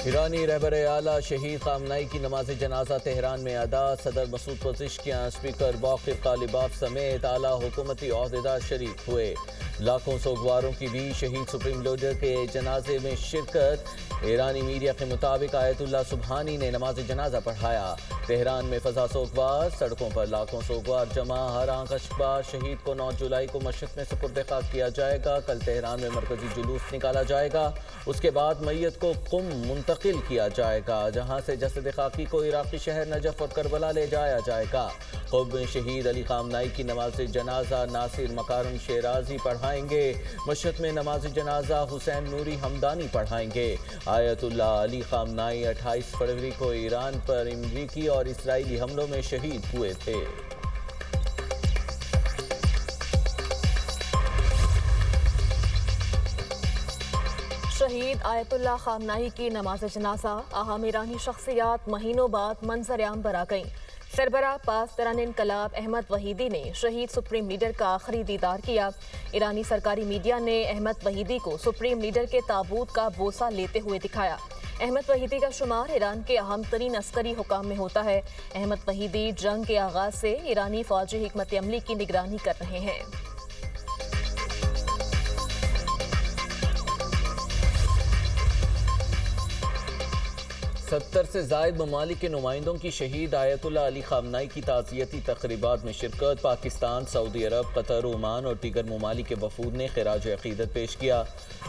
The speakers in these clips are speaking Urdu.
ایرانی رہبر اعلیٰ شہید خامنئی کی نماز جنازہ تہران میں ادا۔ صدر مسعود پزشکیان، اسپیکر باقر غالباف سمیت اعلیٰ حکومتی عہدیدار شریک ہوئے۔ لاکھوں سوگواروں کی بھی شہید سپریم لیڈر کے جنازے میں شرکت۔ ایرانی میڈیا کے مطابق آیت اللہ سبحانی نے نماز جنازہ پڑھایا۔ تہران میں فضا سوگوار، سڑکوں پر لاکھوں سوگوار جمع۔ ہر آنکھ اشکبار شہید کو 9 جولائی کو مشرق میں سپرد خاک کیا جائے گا۔ کل تہران میں مرکزی جلوس نکالا جائے گا، اس کے بعد میت کو قم منتقل کیا جائے گا، جہاں سے جسد خاکی کو عراقی شہر نجف اور کربلا لے جایا جائے گا۔ قم میں شہید علی خامنئی کی نماز جنازہ ناصر مکارم شیرازی پڑھائیں گے۔ مشہد میں نماز جنازہ حسین نوری ہمدانی پڑھائیں گے۔ آیت اللہ علی خامنئی 28 فروری کو ایران پر امریکی اور اسرائیلی حملوں میں شہید ہوئے تھے۔ شہید آیت اللہ خامنئی کی نماز جنازہ اہم ایرانی شخصیات مہینوں بعد منظر عام پر آ گئیں۔ سربراہ پاسداران انقلاب احمد وحیدی نے شہید سپریم لیڈر کا آخری دیدار کیا۔ ایرانی سرکاری میڈیا نے احمد وحیدی کو سپریم لیڈر کے تابوت کا بوسہ لیتے ہوئے دکھایا۔ احمد وحیدی کا شمار ایران کے اہم ترین عسکری حکام میں ہوتا ہے۔ احمد وحیدی جنگ کے آغاز سے ایرانی فوجی حکمت عملی کی نگرانی کر رہے ہیں۔ 70 سے زائد ممالک کے نمائندوں کی شہید آیت اللہ علی خامنئی کی تعزیتی تقریبات میں شرکت۔ پاکستان، سعودی عرب، قطر، عمان اور دیگر ممالک کے وفود نے خراج عقیدت پیش کیا۔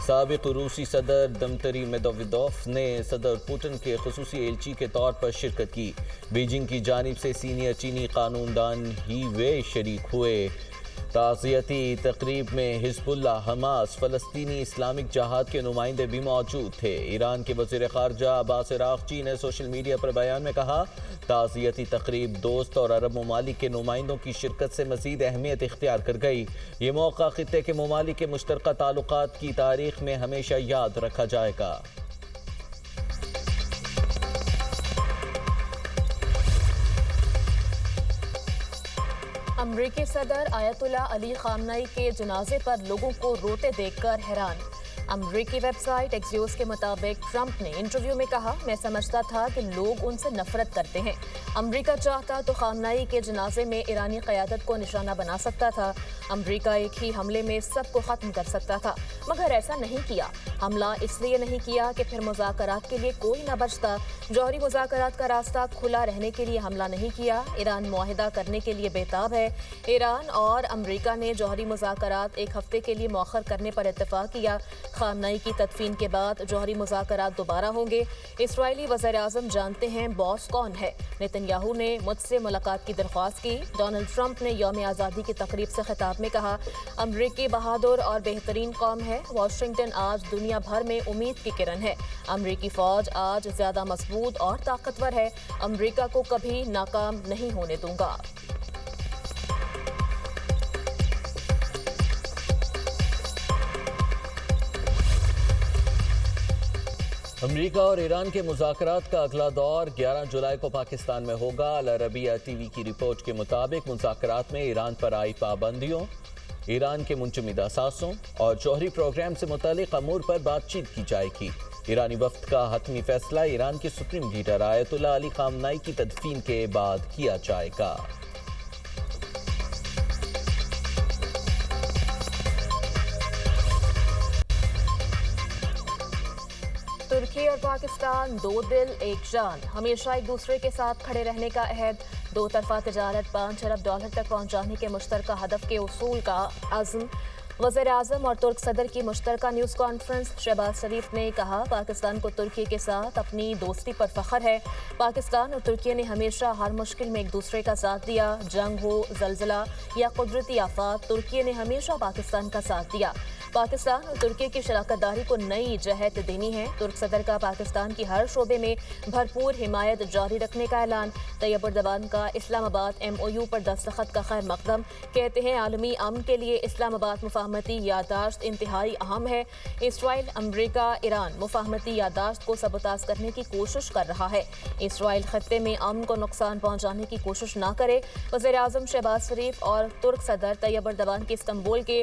سابق روسی صدر دمتری میدویدوف نے صدر پوٹن کے خصوصی ایلچی کے طور پر شرکت کی۔ بیجنگ کی جانب سے سینئر چینی قانون دان ہی وے شریک ہوئے۔ تعزیتی تقریب میں حزب اللہ، حماس، فلسطینی اسلامک جہاد کے نمائندے بھی موجود تھے۔ ایران کے وزیر خارجہ عباس عراقچی نے سوشل میڈیا پر بیان میں کہا، تعزیتی تقریب دوست اور عرب ممالک کے نمائندوں کی شرکت سے مزید اہمیت اختیار کر گئی۔ یہ موقع خطے کے ممالک کے مشترکہ تعلقات کی تاریخ میں ہمیشہ یاد رکھا جائے گا۔ امریکی صدر آیت اللہ علی خامنئی کے جنازے پر لوگوں کو روتے دیکھ کر حیران۔ امریکی ویب سائٹ ایکسیوس کے مطابق ٹرمپ نے انٹرویو میں کہا، میں سمجھتا تھا کہ لوگ ان سے نفرت کرتے ہیں۔ امریکہ چاہتا تو خامنئی کے جنازے میں ایرانی قیادت کو نشانہ بنا سکتا تھا۔ امریکہ ایک ہی حملے میں سب کو ختم کر سکتا تھا، مگر ایسا نہیں کیا۔ حملہ اس لیے نہیں کیا کہ پھر مذاکرات کے لیے کوئی نہ بچتا۔ جوہری مذاکرات کا راستہ کھلا رہنے کے لیے حملہ نہیں کیا۔ ایران معاہدہ کرنے کے لیے بےتاب ہے۔ ایران اور امریکہ نے جوہری مذاکرات ایک ہفتے کے لیے مؤخر کرنے پر اتفاق کیا۔ خامنئی کی تدفین کے بعد جوہری مذاکرات دوبارہ ہوں گے۔ اسرائیلی وزیر اعظم جانتے ہیں باس کون ہے۔ نیتن یاہو نے مجھ سے ملاقات کی درخواست کی۔ ڈونلڈ ٹرمپ نے یوم آزادی کی تقریب سے خطاب میں کہا، امریکی بہادر اور بہترین قوم ہے۔ واشنگٹن آج دنیا بھر میں امید کی کرن ہے۔ امریکی فوج آج زیادہ مضبوط اور طاقتور ہے۔ امریکہ کو کبھی ناکام نہیں ہونے دوں گا۔ امریکہ اور ایران کے مذاکرات کا اگلا دور 11 جولائی کو پاکستان میں ہوگا۔ العربیہ ٹی وی کی رپورٹ کے مطابق مذاکرات میں ایران پر عائد پابندیوں، ایران کے منجمد اثاثوں اور جوہری پروگرام سے متعلق امور پر بات چیت کی جائے گی۔ ایرانی وفد کا حتمی فیصلہ ایران کے سپریم لیڈر آیت اللہ علی خامنئی کی تدفین کے بعد کیا جائے گا۔ ترکی اور پاکستان دو دل ایک جان، ہمیشہ ایک دوسرے کے ساتھ کھڑے رہنے کا عہد۔ دو طرفہ تجارت 5 ارب ڈالر تک پہنچانے کے مشترکہ ہدف کے حصول کا عزم۔ وزیر اعظم اور ترک صدر کی مشترکہ نیوز کانفرنس۔ شہباز شریف نے کہا، پاکستان کو ترکی کے ساتھ اپنی دوستی پر فخر ہے۔ پاکستان اور ترکی نے ہمیشہ ہر مشکل میں ایک دوسرے کا ساتھ دیا۔ جنگ ہو، زلزلہ یا قدرتی آفات، ترکی نے ہمیشہ پاکستان کا ساتھ دیا۔ پاکستان اور ترکی کی شراکت داری کو نئی جہت دینی ہے۔ ترک صدر کا پاکستان کی ہر شعبے میں بھرپور حمایت جاری رکھنے کا اعلان۔ طیب اردوان کا اسلام آباد MOU پر دستخط کا خیر مقدم۔ کہتے ہیں، عالمی امن کے لیے اسلام آباد مفاہمتی یادداشت انتہائی اہم ہے۔ اسرائیل، امریکہ، ایران مفاہمتی یادداشت کو سبوتاژ کرنے کی کوشش کر رہا ہے۔ اسرائیل خطے میں امن کو نقصان پہنچانے کی کوشش نہ کرے۔ وزیر اعظم شہباز شریف اور ترک صدر طیب اردوان کی استنبول کے